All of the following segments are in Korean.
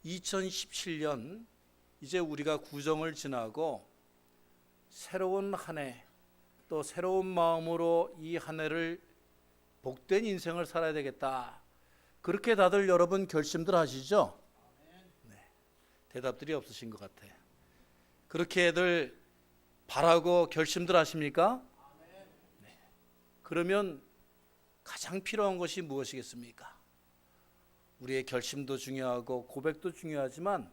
2017년 이제 우리가 구정을 지나고 새로운 한 해, 또 새로운 마음으로 이 한 해를 복된 인생을 살아야 되겠다. 그렇게 다들 여러분 결심들 하시죠? 네, 대답들이 없으신 것 같아요. 그렇게들 바라고 결심들 하십니까? 네. 그러면 가장 필요한 것이 무엇이겠습니까? 우리의 결심도 중요하고 고백도 중요하지만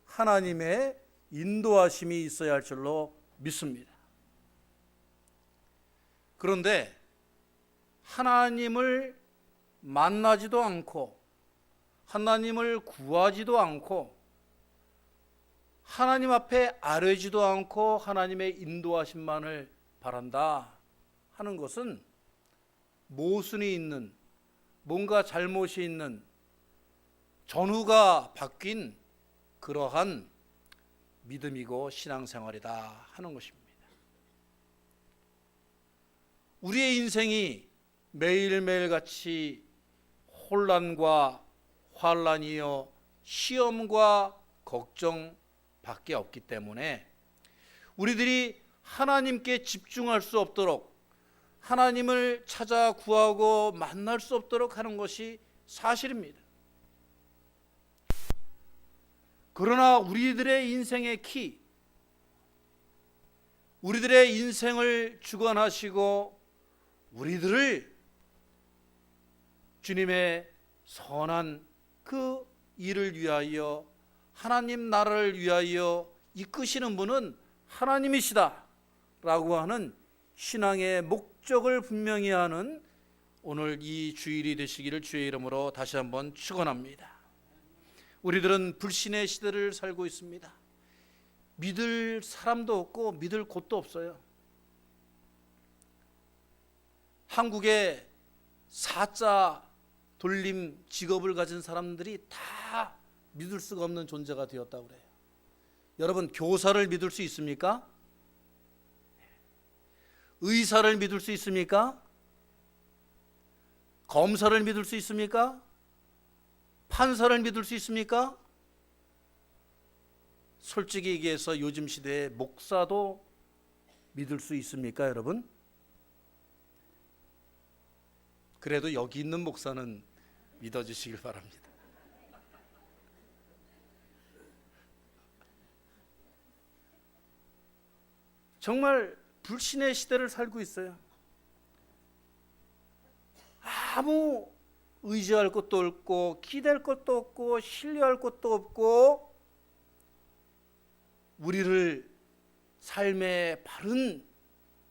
하나님의 인도하심이 있어야 할 줄로 믿습니다. 그런데 하나님을 만나지도 않고 하나님을 구하지도 않고 하나님 앞에 아뢰지도 않고 하나님의 인도하심만을 바란다 하는 것은 모순이 있는, 뭔가 잘못이 있는, 전후가 바뀐 그러한 믿음이고 신앙생활이다 하는 것입니다. 우리의 인생이 매일매일 같이 혼란과 환란이요 시험과 걱정 밖에 없기 때문에 우리들이 하나님께 집중할 수 없도록, 하나님을 찾아 구하고 만날 수 없도록 하는 것이 사실입니다. 그러나 우리들의 인생의 키, 우리들의 인생을 주관하시고 우리들을 주님의 선한 그 일을 위하여, 하나님 나라를 위하여 이끄시는 분은 하나님이시다 라고 하는 신앙의 목적을 분명히 하는 오늘 이 주일이 되시기를 주의 이름으로 다시 한번 축원합니다. 우리들은 불신의 시대를 살고 있습니다. 믿을 사람도 없고 믿을 곳도 없어요. 한국에 사자 돌림 직업을 가진 사람들이 다 믿을 수가 없는 존재가 되었다고 그래요. 여러분, 교사를 믿을 수 있습니까? 의사를 믿을 수 있습니까? 검사를 믿을 수 있습니까? 판사를 믿을 수 있습니까? 솔직히 얘기해서 요즘 시대에 목사도 믿을 수 있습니까, 여러분? 그래도 여기 있는 목사는 믿어주시길 바랍니다. 정말 불신의 시대를 살고 있어요. 아무 의지할 것도 없고 기댈 것도 없고 신뢰할 것도 없고 우리를 삶의 바른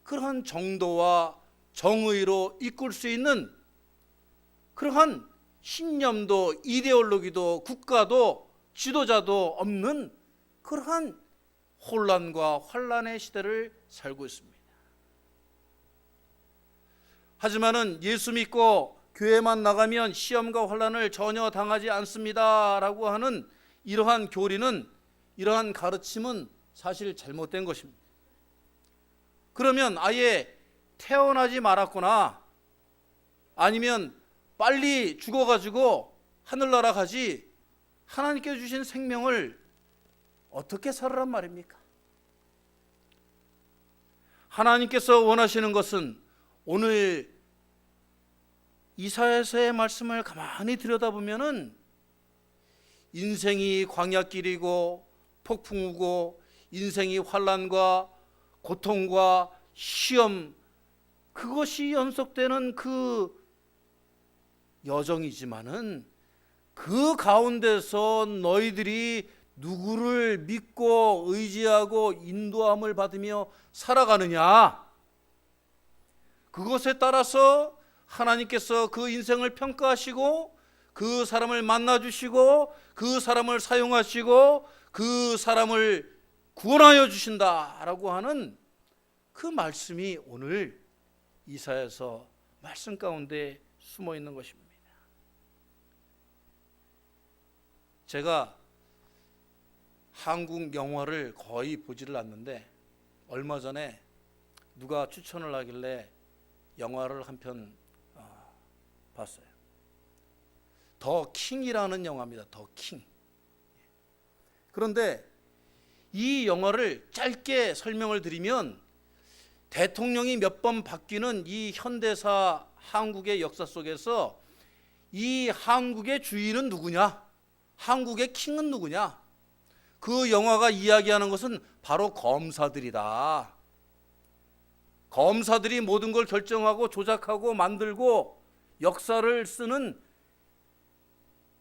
그러한 정도와 정의로 이끌 수 있는 그러한 신념도 이데올로기도 국가도 지도자도 없는 그러한 혼란과 환란의 시대를 살고 있습니다. 하지만은 예수 믿고 교회만 나가면 시험과 환란을 전혀 당하지 않습니다 라고 하는 이러한 교리는, 이러한 가르침은 사실 잘못된 것입니다. 그러면 아예 태어나지 말았거나 아니면 빨리 죽어가지고 하늘나라 가지 하나님께 주신 생명을 어떻게 살으란 말입니까? 하나님께서 원하시는 것은 오늘 이사야서의 말씀을 가만히 들여다보면은 인생이 광야길이고 폭풍우고 인생이 환난과 고통과 시험, 그것이 연속되는 그 여정이지만은 그 가운데서 너희들이 누구를 믿고 의지하고 인도함을 받으며 살아가느냐, 그것에 따라서 하나님께서 그 인생을 평가하시고 그 사람을 만나주시고 그 사람을 사용하시고 그 사람을 구원하여 주신다라고 하는 그 말씀이 오늘 이사야서 말씀 가운데 숨어 있는 것입니다. 제가 한국 영화를 거의 보지를 않는데 얼마 전에 누가 추천을 하길래 영화를 한 편 봤어요. 더 킹이라는 영화입니다. 더 킹. 그런데 이 영화를 짧게 설명을 드리면 대통령이 몇 번 바뀌는 이 현대사 한국의 역사 속에서 이 한국의 주인은 누구냐? 한국의 킹은 누구냐? 그 영화가 이야기하는 것은 바로 검사들이다. 검사들이 모든 걸 결정하고 조작하고 만들고 역사를 쓰는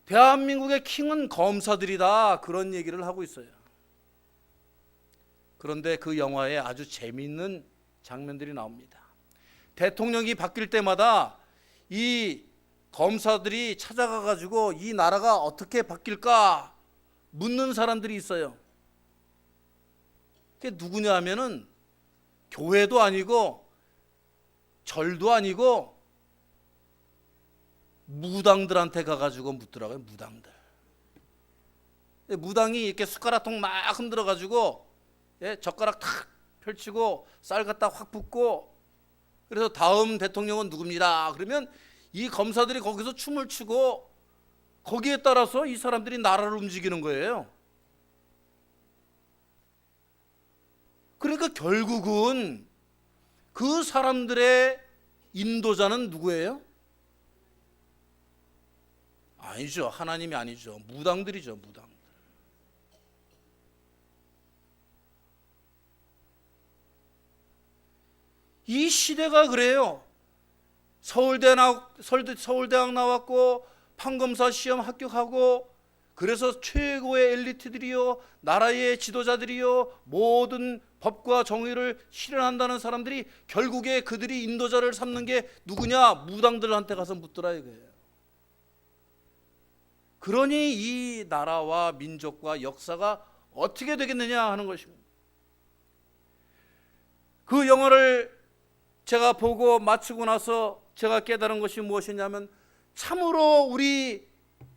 대한민국의 킹은 검사들이다. 그런 얘기를 하고 있어요. 그런데 그 영화에 아주 재미있는 장면들이 나옵니다. 대통령이 바뀔 때마다 이 검사들이 찾아가 가지고 이 나라가 어떻게 바뀔까 묻는 사람들이 있어요. 그게 누구냐 하면은 교회도 아니고 절도 아니고 무당들한테 가가지고 묻더라고요. 무당들. 무당이 이렇게 숟가락통 막 흔들어 가지고 젓가락 탁 펼치고 쌀 갖다 확 붓고, 그래서 다음 대통령은 누굽니다. 그러면 이 검사들이 거기서 춤을 추고 거기에 따라서 이 사람들이 나라를 움직이는 거예요. 그러니까 결국은 그 사람들의 인도자는 누구예요? 아니죠. 하나님이 아니죠. 무당들이죠. 무당들. 이 시대가 그래요. 서울대학 나왔고 판검사 시험 합격하고, 그래서 최고의 엘리트들이요, 나라의 지도자들이요, 모든 법과 정의를 실현한다는 사람들이 결국에 그들이 인도자를 삼는 게 누구냐? 무당들한테 가서 묻더라 이거예요. 그러니 이 나라와 민족과 역사가 어떻게 되겠느냐 하는 것입니다. 그 영화를 제가 보고 마치고 나서 제가 깨달은 것이 무엇이냐면, 참으로 우리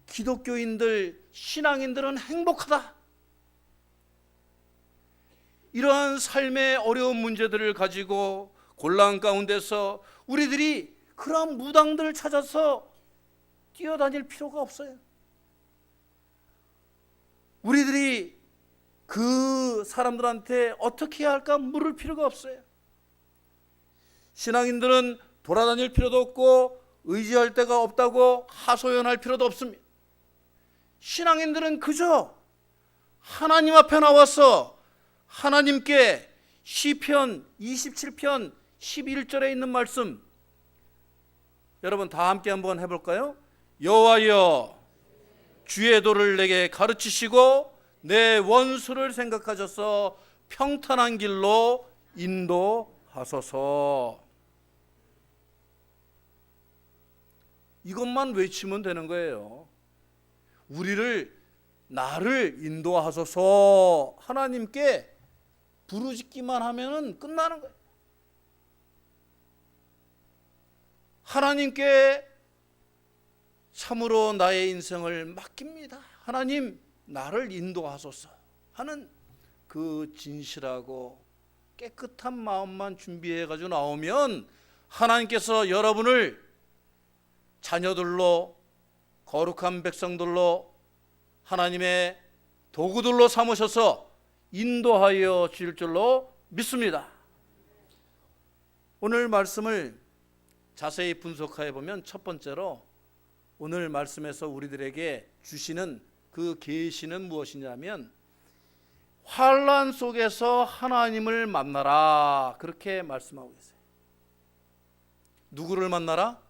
기독교인들, 신앙인들은 행복하다. 이러한 삶의 어려운 문제들을 가지고 곤란 가운데서 우리들이 그런 무당들을 찾아서 뛰어다닐 필요가 없어요. 우리들이 그 사람들한테 어떻게 해야 할까 물을 필요가 없어요. 신앙인들은 돌아다닐 필요도 없고 의지할 데가 없다고 하소연할 필요도 없습니다. 신앙인들은 그저 하나님 앞에 나와서 하나님께 시편 27편 11절에 있는 말씀, 여러분 다 함께 한번 해볼까요? 여호와여 주의 도를 내게 가르치시고 내 원수를 생각하셔서 평탄한 길로 인도하소서. 이것만 외치면 되는 거예요. 나를 인도하소서 하나님께 부르짖기만 하면은 끝나는 거예요. 하나님께 참으로 나의 인생을 맡깁니다. 하나님 나를 인도하소서 하는 그 진실하고 깨끗한 마음만 준비해 가지고 나오면 하나님께서 여러분을 자녀들로, 거룩한 백성들로, 하나님의 도구들로 삼으셔서 인도하여 주실 줄로 믿습니다. 오늘 말씀을 자세히 분석해 보면 첫 번째로 오늘 말씀에서 우리들에게 주시는 그 계시는 무엇이냐면, 환난 속에서 하나님을 만나라, 그렇게 말씀하고 계세요. 누구를 만나라?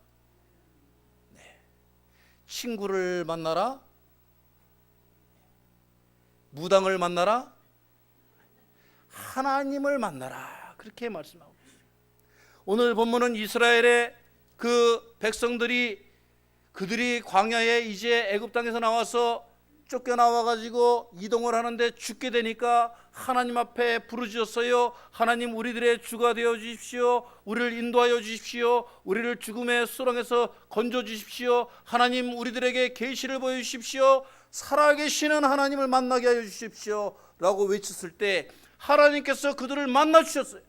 친구를 만나라? 무당을 만나라? 하나님을 만나라, 그렇게 말씀하고 있어요. 오늘 본문은 이스라엘의 그 백성들이 그들이 광야에 이제 애굽 땅에서 나와서 쫓겨나와 가지고 이동을 하는데 죽게 되니까 하나님 앞에 부르짖었어요. 하나님 우리들의 주가 되어 주십시오. 우리를 인도하여 주십시오. 우리를 죽음의 수렁에서 건져 주십시오. 하나님 우리들에게 계시를 보여 주십시오. 살아계시는 하나님을 만나게 하여 주십시오 라고 외쳤을 때 하나님께서 그들을 만나 주셨어요.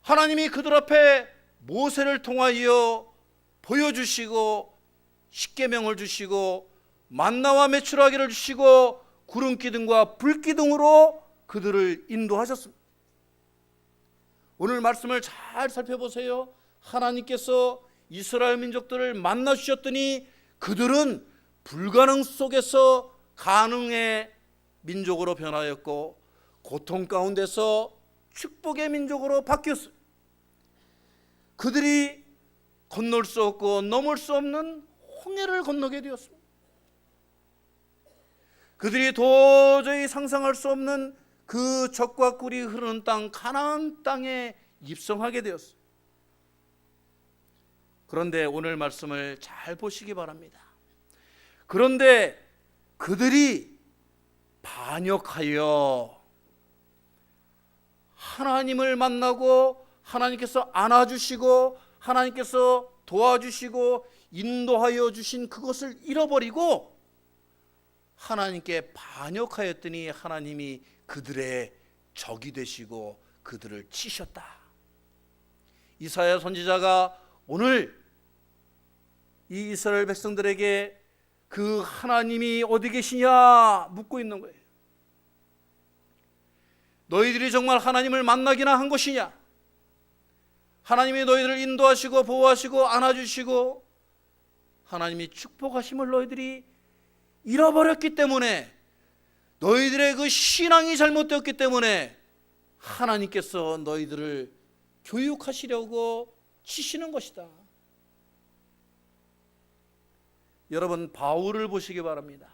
하나님이 그들 앞에 모세를 통하여 보여주시고 십계명을 주시고 만나와 메추라기를 주시고 구름 기둥과 불 기둥으로 그들을 인도하셨습니다. 오늘 말씀을 잘 살펴보세요. 하나님께서 이스라엘 민족들을 만나 주셨더니 그들은 불가능 속에서 가능의 민족으로 변하였고 고통 가운데서 축복의 민족으로 바뀌었어요. 그들이 건널 수 없고 넘을 수 없는 홍해를 건너게 되었습니다. 그들이 도저히 상상할 수 없는 그 젖과 꿀이 흐르는 땅 가나안 땅에 입성하게 되었어요. 그런데 오늘 말씀을 잘 보시기 바랍니다. 그런데 그들이 반역하여 하나님을 만나고 하나님께서 안아주시고 하나님께서 도와주시고 인도하여 주신 그것을 잃어버리고 하나님께 반역하였더니 하나님이 그들의 적이 되시고 그들을 치셨다. 이사야 선지자가 오늘 이 이스라엘 백성들에게 그 하나님이 어디 계시냐 묻고 있는 거예요. 너희들이 정말 하나님을 만나기나 한 것이냐? 하나님이 너희들을 인도하시고 보호하시고 안아주시고 하나님이 축복하심을 너희들이 잃어버렸기 때문에, 너희들의 그 신앙이 잘못되었기 때문에 하나님께서 너희들을 교육하시려고 치시는 것이다. 여러분, 바울을 보시기 바랍니다.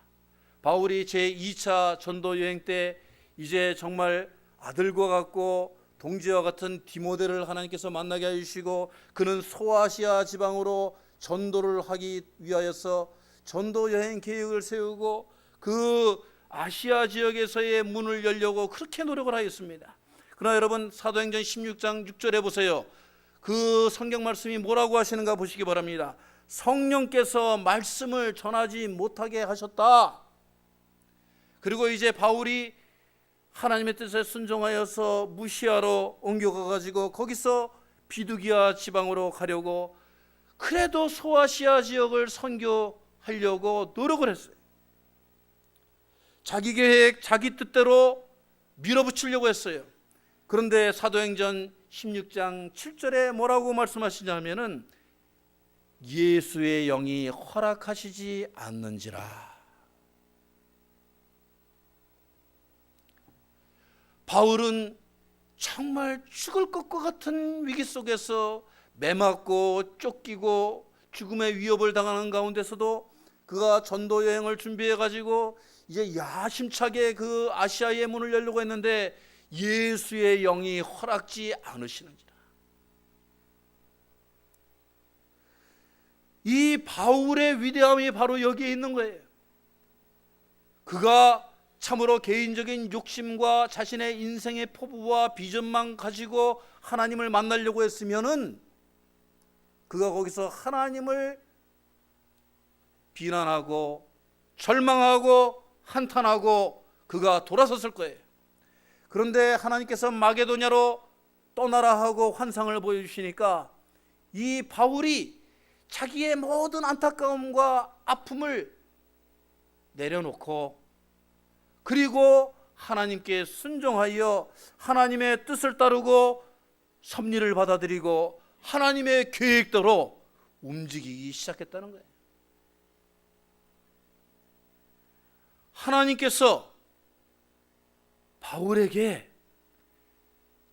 바울이 제2차 전도 여행 때 이제 정말 아들과 같고 동지와 같은 디모데를 하나님께서 만나게 해주시고 그는 소아시아 지방으로 전도를 하기 위하여서 전도 여행 계획을 세우고 그 아시아 지역에서의 문을 열려고 그렇게 노력을 하였습니다. 그러나 여러분, 사도행전 16장 6절에 보세요. 그 성경 말씀이 뭐라고 하시는가 보시기 바랍니다. 성령께서 말씀을 전하지 못하게 하셨다. 그리고 이제 바울이 하나님의 뜻에 순종하여서 무시아로 옮겨가 가지고 거기서 비두기아 지방으로 가려고, 그래도 소아시아 지역을 선교하려고 노력을 했어요. 자기 계획, 자기 뜻대로 밀어붙이려고 했어요. 그런데 사도행전 16장 7절에 뭐라고 말씀하시냐면은 예수의 영이 허락하시지 않는지라. 바울은 정말 죽을 것과 같은 위기 속에서 매맞고 쫓기고 죽음의 위협을 당하는 가운데서도 그가 전도 여행을 준비해 가지고 이제 야심차게 그 아시아의 문을 열려고 했는데 예수의 영이 허락지 않으시는지라. 이 바울의 위대함이 바로 여기에 있는 거예요. 그가 참으로 개인적인 욕심과 자신의 인생의 포부와 비전만 가지고 하나님을 만나려고 했으면은 그가 거기서 하나님을 비난하고 절망하고 한탄하고 그가 돌아섰을 거예요. 그런데 하나님께서 마게도냐로 떠나라 하고 환상을 보여주시니까 이 바울이 자기의 모든 안타까움과 아픔을 내려놓고 그리고 하나님께 순종하여 하나님의 뜻을 따르고 섭리를 받아들이고 하나님의 계획대로 움직이기 시작했다는 거예요. 하나님께서 바울에게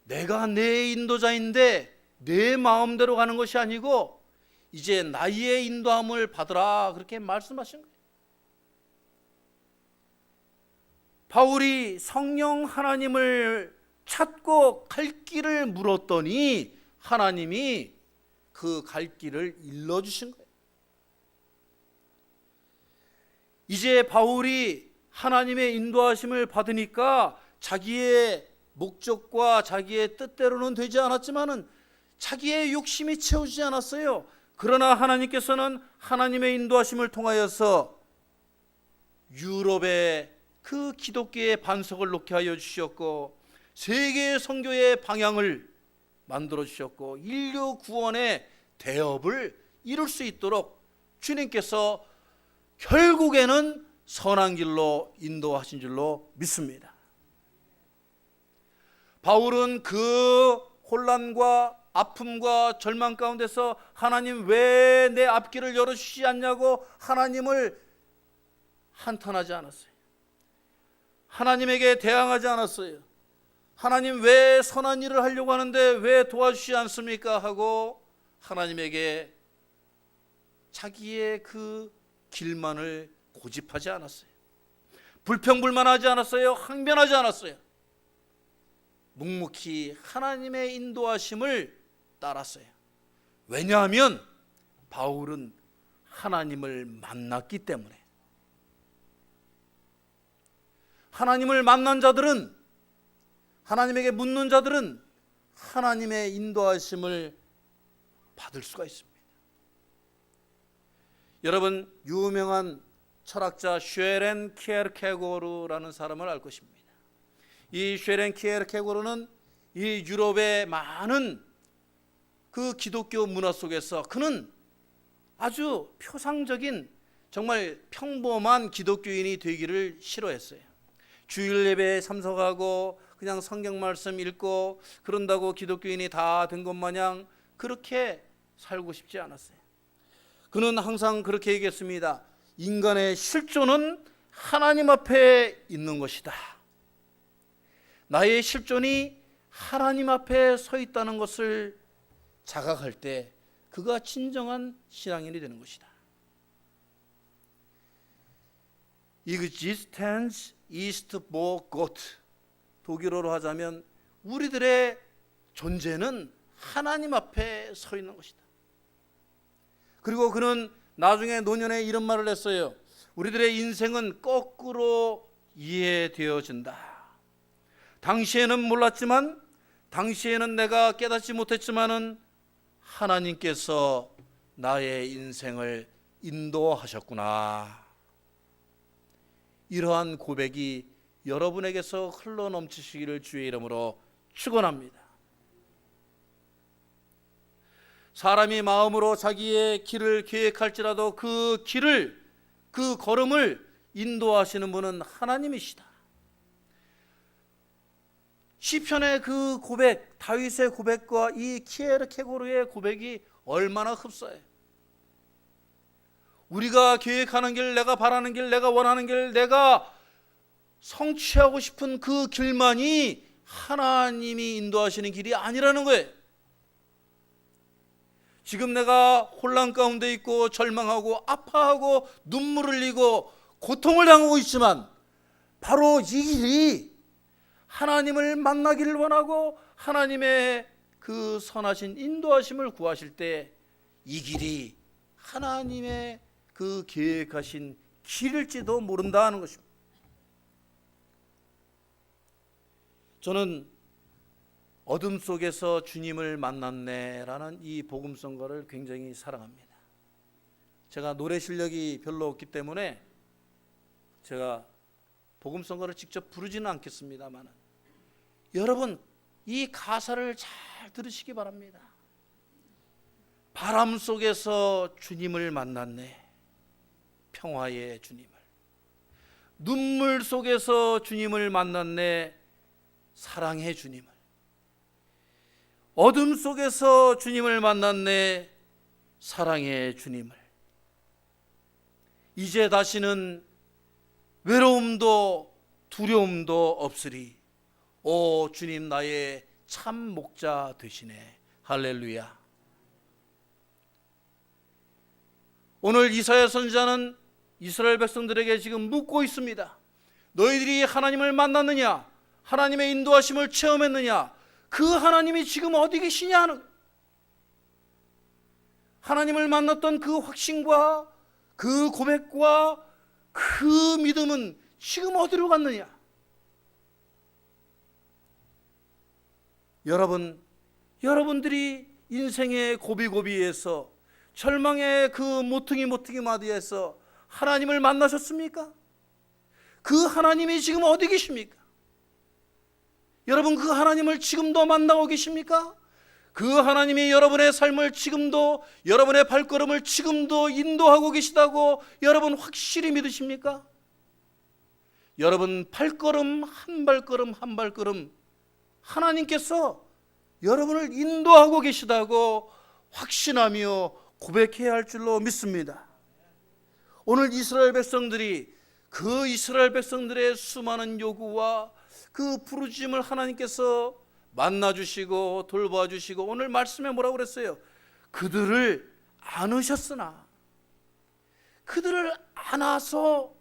내가 내 인도자인데 내 마음대로 가는 것이 아니고 이제 나의 인도함을 받으라, 그렇게 말씀하신 거예요. 바울이 성령 하나님을 찾고 갈 길을 물었더니 하나님이 그 갈 길을 일러주신 거예요. 이제 바울이 하나님의 인도하심을 받으니까 자기의 목적과 자기의 뜻대로는 되지 않았지만은 자기의 욕심이 채우지 않았어요. 그러나 하나님께서는 하나님의 인도하심을 통하여서 유럽의 그 기독교의 반석을 놓게 하여 주셨고 세계 선교의 방향을 만들어 주셨고 인류 구원의 대업을 이룰 수 있도록 주님께서 결국에는 선한 길로 인도하신 줄로 믿습니다. 바울은 그 혼란과 아픔과 절망 가운데서 하나님 왜 내 앞길을 열어주시지 않냐고 하나님을 한탄하지 않았어요. 하나님에게 대항하지 않았어요. 하나님 왜 선한 일을 하려고 하는데 왜 도와주시지 않습니까? 하고 하나님에게 자기의 그 길만을 고집하지 않았어요. 불평불만하지 않았어요. 항변하지 않았어요. 묵묵히 하나님의 인도하심을 따랐어요. 왜냐하면 바울은 하나님을 만났기 때문에. 하나님을 만난 자들은, 하나님에게 묻는 자들은 하나님의 인도하심을 받을 수가 있습니다. 여러분, 유명한 철학자 쉐렌 키에르케고르라는 사람을 알 것입니다. 이 쉐렌 키에르케고르는 이 유럽의 많은 그 기독교 문화 속에서 그는 아주 표상적인 정말 평범한 기독교인이 되기를 싫어했어요. 주일 예배에 참석하고 그냥 성경 말씀 읽고 그런다고 기독교인이 다 된 것 마냥 그렇게 살고 싶지 않았어요. 그는 항상 그렇게 얘기했습니다. 인간의 실존은 하나님 앞에 있는 것이다. 나의 실존이 하나님 앞에 서 있다는 것을 자각할 때 그가 진정한 신앙인이 되는 것이다. Existenz ist vor Gott. 독일어로 하자면 우리들의 존재는 하나님 앞에 서 있는 것이다. 그리고 그는 나중에 노년에 이런 말을 했어요. 우리들의 인생은 거꾸로 이해되어진다. 당시에는 몰랐지만, 당시에는 내가 깨닫지 못했지만은 하나님께서 나의 인생을 인도하셨구나. 이러한 고백이 여러분에게서 흘러넘치시기를 주의 이름으로 축원합니다. 사람이 마음으로 자기의 길을 계획할지라도 그 길을, 그 걸음을 인도하시는 분은 하나님이시다. 시편의 그 고백, 다윗의 고백과 이 키에르케고르의 고백이 얼마나 흡사해요. 우리가 계획하는 길, 내가 바라는 길, 내가 원하는 길, 내가 성취하고 싶은 그 길만이 하나님이 인도하시는 길이 아니라는 거예요. 지금 내가 혼란 가운데 있고 절망하고 아파하고 눈물을 흘리고 고통을 당하고 있지만 바로 이 길이 하나님을 만나기를 원하고 하나님의 그 선하신 인도하심을 구하실 때 이 길이 하나님의 그 계획하신 길일지도 모른다 하는 것입니다. 저는 어둠 속에서 주님을 만났네라는 이 복음성가를 굉장히 사랑합니다. 제가 노래 실력이 별로 없기 때문에 제가 복음성가를 직접 부르지는 않겠습니다만 여러분 이 가사를 잘 들으시기 바랍니다. 바람 속에서 주님을 만났네, 평화의 주님을. 눈물 속에서 주님을 만났네, 사랑의 주님을. 어둠 속에서 주님을 만났네, 사랑의 주님을. 이제 다시는 외로움도 두려움도 없으리. 오 주님, 나의 참 목자 되시네. 할렐루야. 오늘 이사야 선지자는 이스라엘 백성들에게 지금 묻고 있습니다. 너희들이 하나님을 만났느냐? 하나님의 인도하심을 체험했느냐? 그 하나님이 지금 어디 계시냐 하는, 하나님을 만났던 그 확신과 그 고백과 그 믿음은 지금 어디로 갔느냐? 여러분들이 인생의 고비고비에서 절망의 그 모퉁이 마디에서 하나님을 만나셨습니까? 그 하나님이 지금 어디 계십니까? 여러분 그 하나님을 지금도 만나고 계십니까? 그 하나님이 여러분의 삶을 지금도, 여러분의 발걸음을 지금도 인도하고 계시다고 여러분 확실히 믿으십니까? 여러분 발걸음 한 발걸음 한 발걸음 하나님께서 여러분을 인도하고 계시다고 확신하며 고백해야 할 줄로 믿습니다. 오늘 이스라엘 백성들이 그 이스라엘 백성들의 수많은 요구와 그 부르짖음을 하나님께서 만나주시고 돌봐주시고, 오늘 말씀에 뭐라고 그랬어요? 그들을 안으셨으나, 그들을 안아서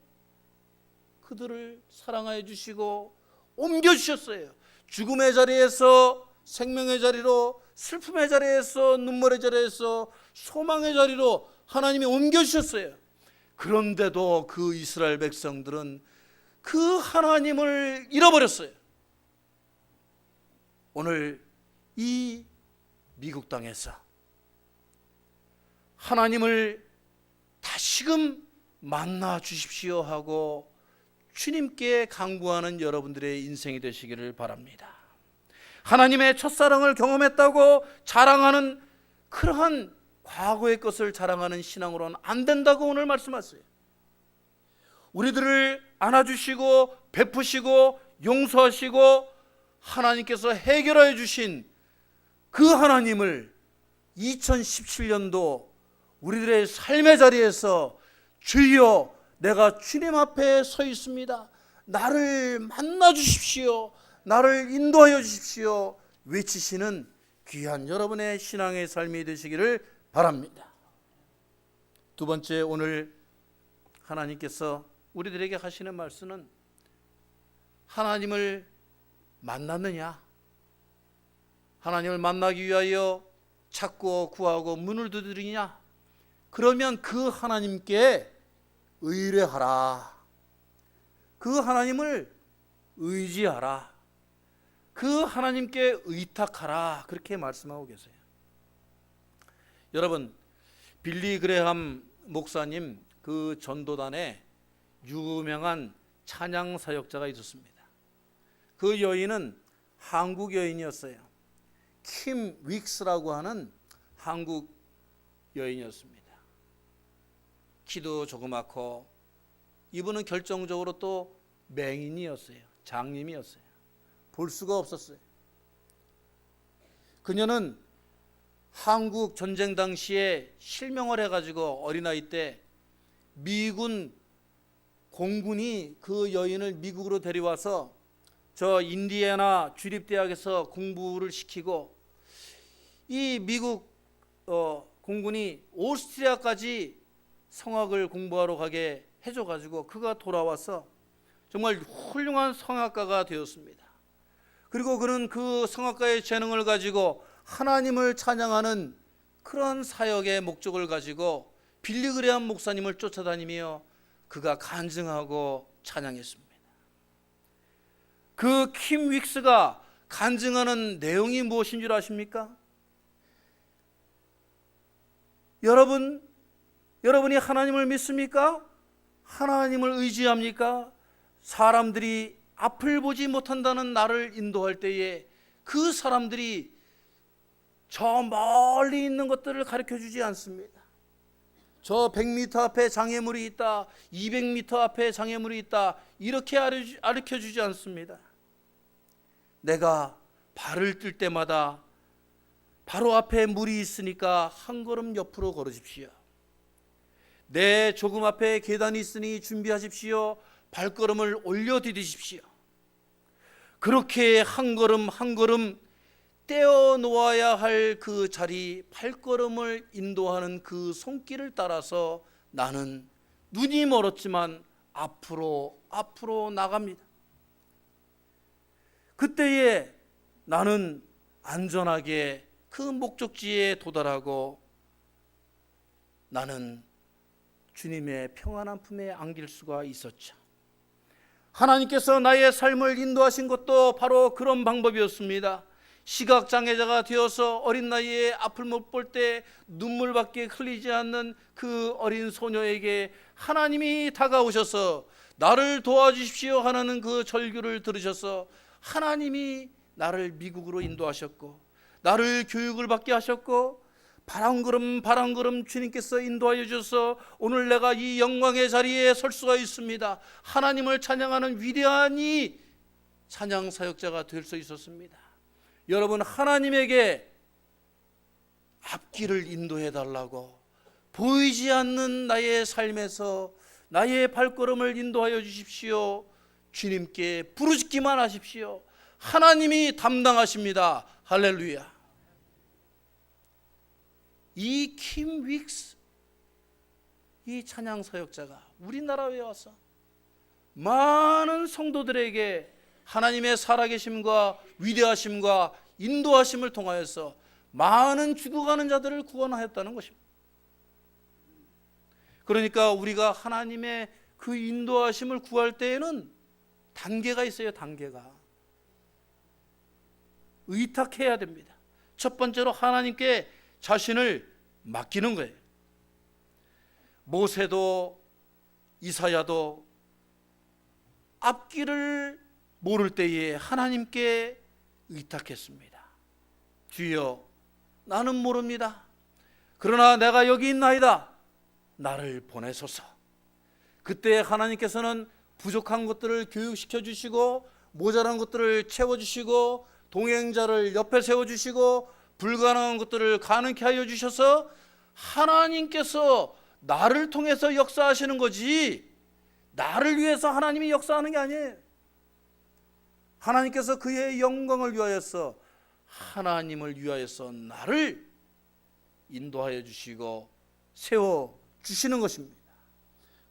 그들을 사랑하여 주시고 옮겨주셨어요. 죽음의 자리에서 생명의 자리로, 슬픔의 자리에서 눈물의 자리에서 소망의 자리로 하나님이 옮겨주셨어요. 그런데도 그 이스라엘 백성들은 그 하나님을 잃어버렸어요. 오늘 이 미국 땅에서 하나님을 다시금 만나 주십시오 하고 주님께 간구하는 여러분들의 인생이 되시기를 바랍니다. 하나님의 첫사랑을 경험했다고 자랑하는 그러한 과거의 것을 자랑하는 신앙으로는 안 된다고 오늘 말씀하세요. 우리들을 안아주시고 베푸시고 용서하시고 하나님께서 해결해 주신 그 하나님을 2017년도 우리들의 삶의 자리에서 주여, 내가 주님 앞에 서 있습니다, 나를 만나 주십시오, 나를 인도하여 주십시오 외치시는 귀한 여러분의 신앙의 삶이 되시기를 바랍니다. 두 번째, 오늘 하나님께서 우리들에게 하시는 말씀은 하나님을 만났느냐? 하나님을 만나기 위하여 찾고 구하고 문을 두드리냐? 그러면 그 하나님께 의뢰하라. 그 하나님을 의지하라. 그 하나님께 의탁하라. 그렇게 말씀하고 계세요. 여러분, 빌리 그레함 목사님 그 전도단에 유명한 찬양 사역자가 있었습니다. 그 여인은 한국 여인이었어요. 킴 윅스라고 하는 한국 여인이었습니다. 키도 조그맣고, 이분은 결정적으로 또 맹인이었어요. 장님이었어요. 볼 수가 없었어요. 그녀는 한국 전쟁 당시에 실명을 해가지고 어린아이 때 미군 공군이 그 여인을 미국으로 데려와서 저 인디애나 주립대학에서 공부를 시키고, 이 미국 공군이 오스트리아까지 성악을 공부하러 가게 해줘가지고 그가 돌아와서 정말 훌륭한 성악가가 되었습니다. 그리고 그는 그 성악가의 재능을 가지고 하나님을 찬양하는 그런 사역의 목적을 가지고 빌리 그레함 목사님을 쫓아다니며 그가 간증하고 찬양했습니다. 그 킴 윅스가 간증하는 내용이 무엇인 줄 아십니까? 여러분이 하나님을 믿습니까? 하나님을 의지합니까? 사람들이 앞을 보지 못한다는 나를 인도할 때에 그 사람들이 저 멀리 있는 것들을 가르쳐 주지 않습니다. 저 100m 앞에 장애물이 있다, 200m 앞에 장애물이 있다, 이렇게 가르쳐 주지 않습니다. 내가 발을 뜰 때마다 바로 앞에 물이 있으니까 한 걸음 옆으로 걸으십시오. 내 조금 앞에 계단이 있으니 준비하십시오. 발걸음을 올려 디디십시오. 그렇게 한 걸음 한 걸음 떼어 놓아야 할 그 자리, 발걸음을 인도하는 그 손길을 따라서 나는 눈이 멀었지만 앞으로 나갑니다. 그때에 나는 안전하게 그 목적지에 도달하고 나는 주님의 평안한 품에 안길 수가 있었죠. 하나님께서 나의 삶을 인도하신 것도 바로 그런 방법이었습니다. 시각장애자가 되어서 어린 나이에 앞을 못 볼 때 눈물밖에 흘리지 않는 그 어린 소녀에게 하나님이 다가오셔서 나를 도와주십시오 하는 그 절규를 들으셔서 하나님이 나를 미국으로 인도하셨고, 나를 교육을 받게 하셨고 바람걸음 주님께서 인도하여 주셔서 오늘 내가 이 영광의 자리에 설 수가 있습니다. 하나님을 찬양하는 위대한 이 찬양 사역자가 될 수 있었습니다. 여러분, 하나님에게 앞길을 인도해 달라고 보이지 않는 나의 삶에서 나의 발걸음을 인도하여 주십시오. 주님께 부르짖기만 하십시오. 하나님이 담당하십니다. 할렐루야. 이 킴 윅스, 이 찬양 사역자가 우리나라에 와서 많은 성도들에게 하나님의 살아계심과 위대하심과 인도하심을 통하여서 많은 죽어가는 자들을 구원하였다는 것입니다. 그러니까 우리가 하나님의 그 인도하심을 구할 때에는 단계가 있어요. 단계가 의탁해야 됩니다. 첫 번째로 하나님께 자신을 맡기는 거예요. 모세도 이사야도 앞길을 모를 때에 하나님께 의탁했습니다. 주여, 나는 모릅니다. 그러나 내가 여기 있나이다. 나를 보내소서. 그때 하나님께서는 부족한 것들을 교육시켜 주시고 모자란 것들을 채워주시고 동행자를 옆에 세워주시고 불가능한 것들을 가능케 하여 주셔서 하나님께서 나를 통해서 역사하시는 거지, 나를 위해서 하나님이 역사하는 게 아니에요. 하나님께서 그의 영광을 위하여서, 하나님을 위하여서 나를 인도하여 주시고 세워 주시는 것입니다.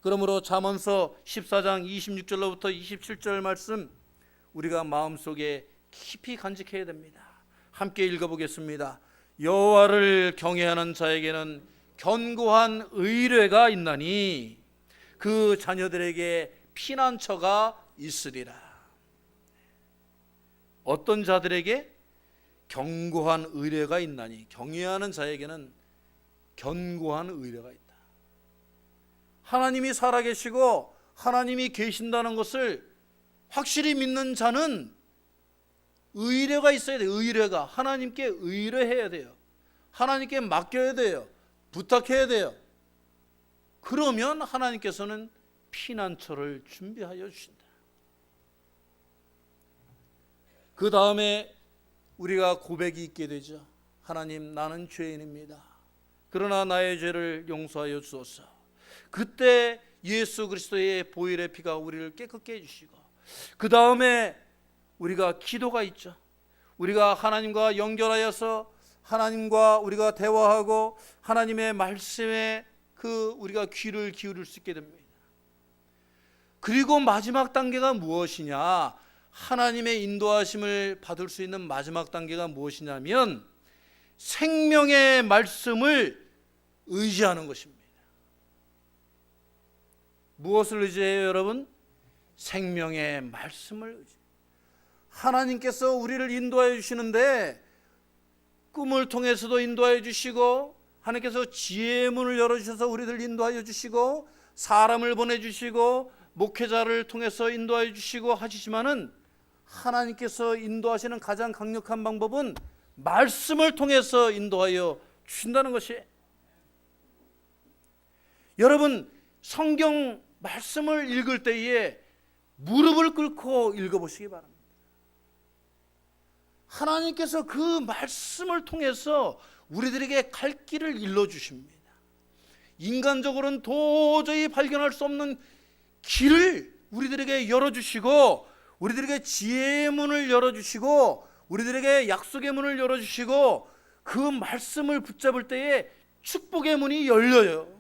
그러므로 잠언서 14장 26절로부터 27절 말씀 우리가 마음속에 깊이 간직해야 됩니다. 함께 읽어보겠습니다. 여호와를 경외하는 자에게는 견고한 의뢰가 있나니 그 자녀들에게 피난처가 있으리라. 어떤 자들에게 견고한 의뢰가 있나니, 경외하는 자에게는 견고한 의뢰가 있다. 하나님이 살아계시고 하나님이 계신다는 것을 확실히 믿는 자는 의뢰가 있어야 돼요. 의뢰가 하나님께 의뢰해야 돼요. 하나님께 맡겨야 돼요. 부탁해야 돼요. 그러면 하나님께서는 피난처를 준비하여 주신다. 그 다음에 우리가 고백이 있게 되죠. 하나님, 나는 죄인입니다. 그러나 나의 죄를 용서하여 주소서. 그때 예수 그리스도의 보혈의 피가 우리를 깨끗게 해주시고, 그 다음에 우리가 기도가 있죠. 우리가 하나님과 연결하여서 하나님과 우리가 대화하고 하나님의 말씀에 우리가 귀를 기울일 수 있게 됩니다. 그리고 마지막 단계가 무엇이냐? 하나님의 인도하심을 받을 수 있는 마지막 단계가 무엇이냐면 생명의 말씀을 의지하는 것입니다. 무엇을 의지해요, 여러분? 생명의 말씀을 의지해요. 하나님께서 우리를 인도하여 주시는데 꿈을 통해서도 인도하여 주시고, 하나님께서 지혜의 문을 열어주셔서 우리들 인도하여 주시고, 사람을 보내주시고 목회자를 통해서 인도하여 주시고 하시지만은, 하나님께서 인도하시는 가장 강력한 방법은 말씀을 통해서 인도하여 주신다는 것이. 여러분, 성경 말씀을 읽을 때에 무릎을 꿇고 읽어보시기 바랍니다. 하나님께서 그 말씀을 통해서 우리들에게 갈 길을 일러주십니다. 인간적으로는 도저히 발견할 수 없는 길을 우리들에게 열어주시고, 우리들에게 지혜의 문을 열어주시고, 우리들에게 약속의 문을 열어주시고, 그 말씀을 붙잡을 때에 축복의 문이 열려요.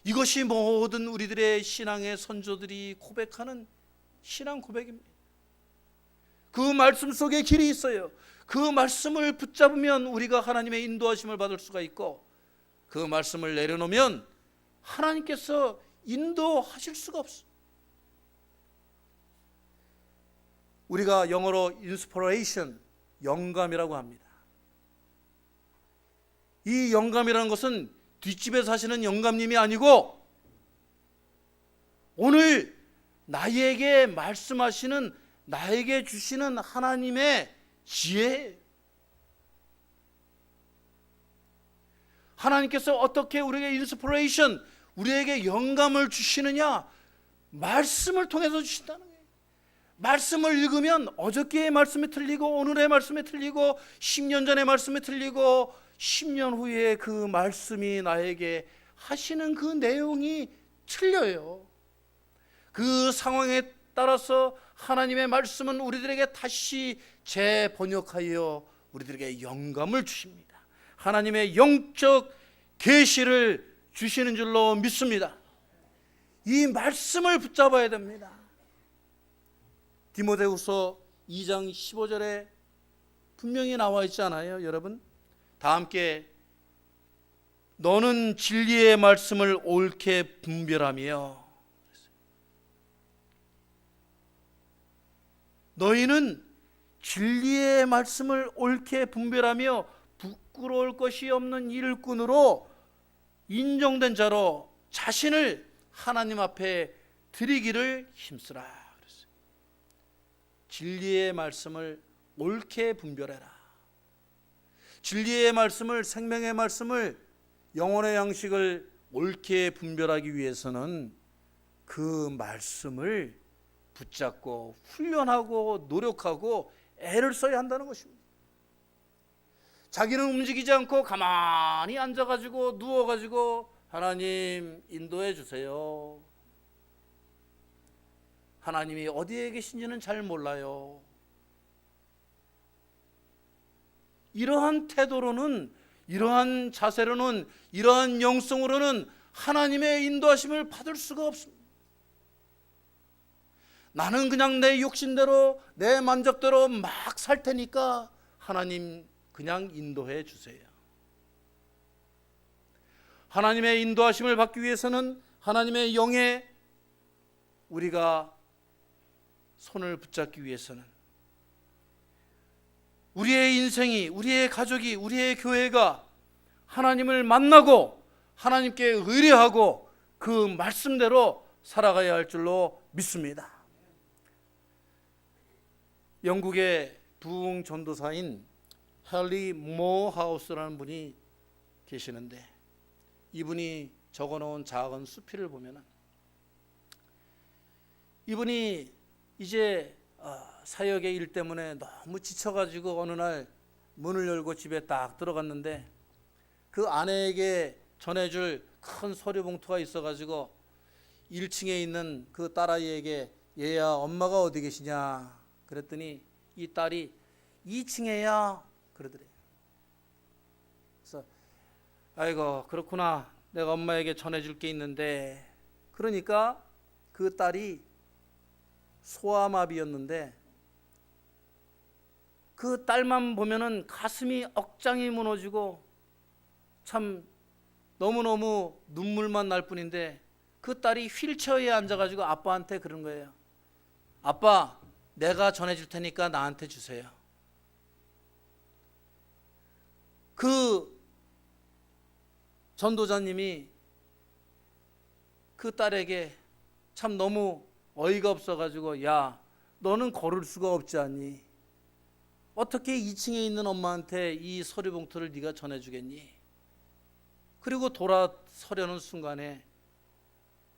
이것이 모든 우리들의 신앙의 선조들이 고백하는 신앙 고백입니다. 그 말씀 속에 길이 있어요. 그 말씀을 붙잡으면 우리가 하나님의 인도하심을 받을 수가 있고, 그 말씀을 내려놓으면 하나님께서 인도하실 수가 없어요. 우리가 영어로 inspiration, 영감이라고 합니다. 이 영감이라는 것은 뒷집에 사시는 영감님이 아니고 오늘 나에게 말씀하시는 나에게 주시는 하나님의 지혜예요. 하나님께서 어떻게 우리에게 인스피레이션, 우리에게 영감을 주시느냐? 말씀을 통해서 주신다는 거예요. 말씀을 읽으면 어저께의 말씀이 틀리고 오늘의 말씀이 틀리고 10년 전의 말씀이 틀리고 10년 후에 그 말씀이 나에게 하시는 그 내용이 틀려요. 그 상황에 따라서 하나님의 말씀은 우리들에게 다시 재번역하여 우리들에게 영감을 주십니다. 하나님의 영적 계시를 주시는 줄로 믿습니다. 이 말씀을 붙잡아야 됩니다. 디모데후서 2장 15절에 분명히 나와 있잖아요. 여러분 다 함께 너는 진리의 말씀을 옳게 분별하며 너희는 진리의 말씀을 옳게 분별하며 부끄러울 것이 없는 일꾼으로 인정된 자로 자신을 하나님 앞에 드리기를 힘쓰라 그랬어요. 진리의 말씀을 옳게 분별해라. 진리의 말씀을, 생명의 말씀을, 영혼의 양식을 옳게 분별하기 위해서는 그 말씀을 붙잡고 훈련하고 노력하고 애를 써야 한다는 것입니다. 자기는 움직이지 않고 가만히 앉아가지고 누워가지고 하나님 인도해 주세요. 하나님이 어디에 계신지는 잘 몰라요. 이러한 태도로는, 이러한 자세로는, 이러한 영성으로는 하나님의 인도하심을 받을 수가 없습니다. 나는 그냥 내 욕심대로 내 만족대로 막 살 테니까 하나님 그냥 인도해 주세요. 하나님의 인도하심을 받기 위해서는 하나님의 영에 우리가 손을 붙잡기 위해서는 우리의 인생이, 우리의 가족이, 우리의 교회가 하나님을 만나고 하나님께 의뢰하고 그 말씀대로 살아가야 할 줄로 믿습니다. 영국의 부흥 전도사인 헨리 모하우스라는 분이 계시는데 이분이 적어놓은 작은 수필을 보면 이분이 이제 사역의 일 때문에 너무 지쳐가지고 어느 날 문을 열고 집에 딱 들어갔는데 그 아내에게 전해줄 큰 서류 봉투가 있어가지고 1층에 있는 그 딸아이에게 얘야 엄마가 어디 계시냐 그랬더니 이 딸이 2층에야 그러더래요. 그래서 아이고 그렇구나 내가 엄마에게 전해줄 게 있는데 그러니까 그 딸이 소아마비였는데 그 딸만 보면은 가슴이 억장이 무너지고 참 너무너무 눈물만 날 뿐인데 그 딸이 휠체어에 앉아가지고 아빠한테 그런 거예요. 아빠 내가 전해줄 테니까 나한테 주세요. 그 전도자님이 그 딸에게 참 너무 어이가 없어가지고 야 너는 걸을 수가 없지 않니? 어떻게 2층에 있는 엄마한테 이 서류 봉투를 네가 전해주겠니? 그리고 돌아서려는 순간에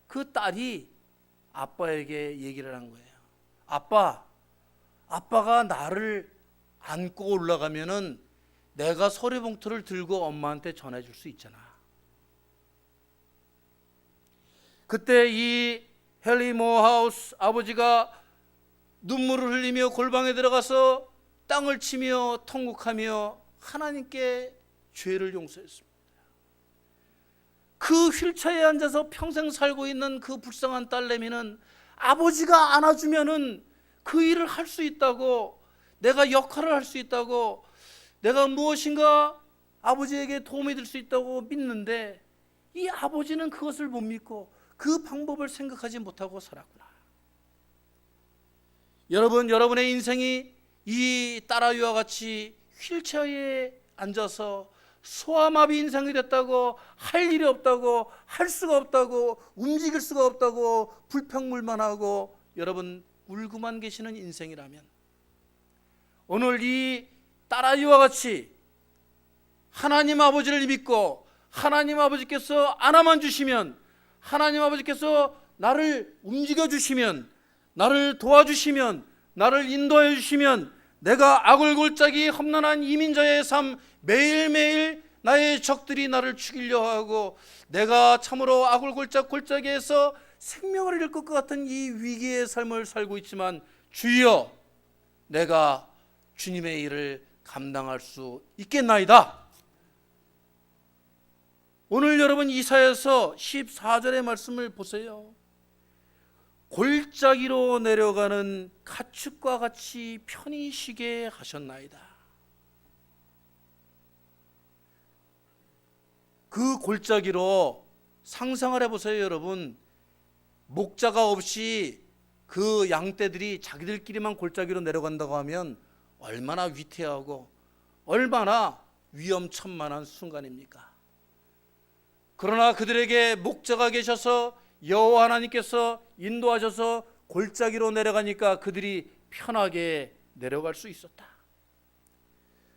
그 딸이 아빠에게 얘기를 한 거예요. 아빠가 나를 안고 올라가면은 내가 서류 봉투를 들고 엄마한테 전해줄 수 있잖아. 그때 이 헨리 모하우스 아버지가 눈물을 흘리며 골방에 들어가서 땅을 치며 통곡하며 하나님께 죄를 용서했습니다. 그 휠체어에 앉아서 평생 살고 있는 그 불쌍한 딸내미는 아버지가 안아주면은 그 일을 할 수 있다고, 내가 역할을 할 수 있다고, 내가 무엇인가 아버지에게 도움이 될 수 있다고 믿는데 이 아버지는 그것을 못 믿고 그 방법을 생각하지 못하고 살았구나. 여러분의 인생이 이 딸아이와 같이 휠체어에 앉아서 소아마비 인생이 됐다고, 할 일이 없다고, 할 수가 없다고, 움직일 수가 없다고 불평불만하고 여러분 울고만 계시는 인생이라면, 오늘 이 딸아이와 같이 하나님 아버지를 믿고 하나님 아버지께서 안아만 주시면, 하나님 아버지께서 나를 움직여 주시면, 나를 도와주시면, 나를 인도해 주시면, 내가 아골골짜기 험난한 이민자의 삶, 매일매일 나의 적들이 나를 죽이려 하고 내가 참으로 골짜기에서 생명을 잃을 것 같은 이 위기의 삶을 살고 있지만, 주여, 내가 주님의 일을 감당할 수 있겠나이다. 오늘 여러분 이사야서 14절의 말씀을 보세요. 골짜기로 내려가는 가축과 같이 편히 쉬게 하셨나이다. 그 골짜기로 상상을 해보세요. 여러분, 목자가 없이 그 양떼들이 자기들끼리만 골짜기로 내려간다고 하면 얼마나 위태하고 얼마나 위험천만한 순간입니까? 그러나 그들에게 목자가 계셔서 여호와 하나님께서 인도하셔서 골짜기로 내려가니까 그들이 편하게 내려갈 수 있었다.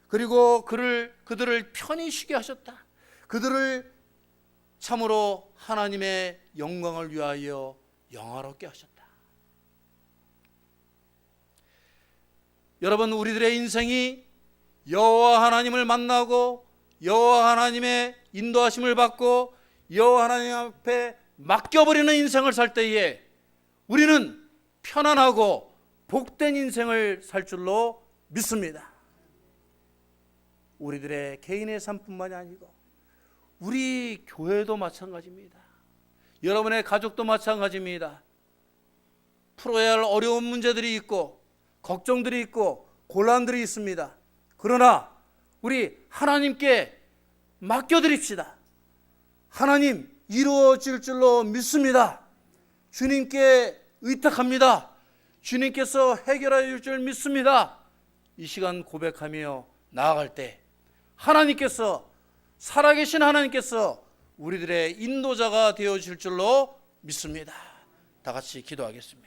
그리고 그들을 편히 쉬게 하셨다. 그들을 참으로 하나님의 영광을 위하여 영화롭게 하셨다. 여러분, 우리들의 인생이 여호와 하나님을 만나고 여호와 하나님의 인도하심을 받고 여호와 하나님 앞에 맡겨버리는 인생을 살 때에 우리는 편안하고 복된 인생을 살 줄로 믿습니다. 우리들의 개인의 삶뿐만이 아니고 우리 교회도 마찬가지입니다. 여러분의 가족도 마찬가지입니다. 풀어야 할 어려운 문제들이 있고 걱정들이 있고 곤란들이 있습니다. 그러나 우리 하나님께 맡겨드립시다. 하나님, 이루어질 줄로 믿습니다. 주님께 의탁합니다. 주님께서 해결해 줄 줄 믿습니다. 이 시간 고백하며 나아갈 때 하나님께서, 살아계신 하나님께서 우리들의 인도자가 되어 줄 줄로 믿습니다. 다 같이 기도하겠습니다.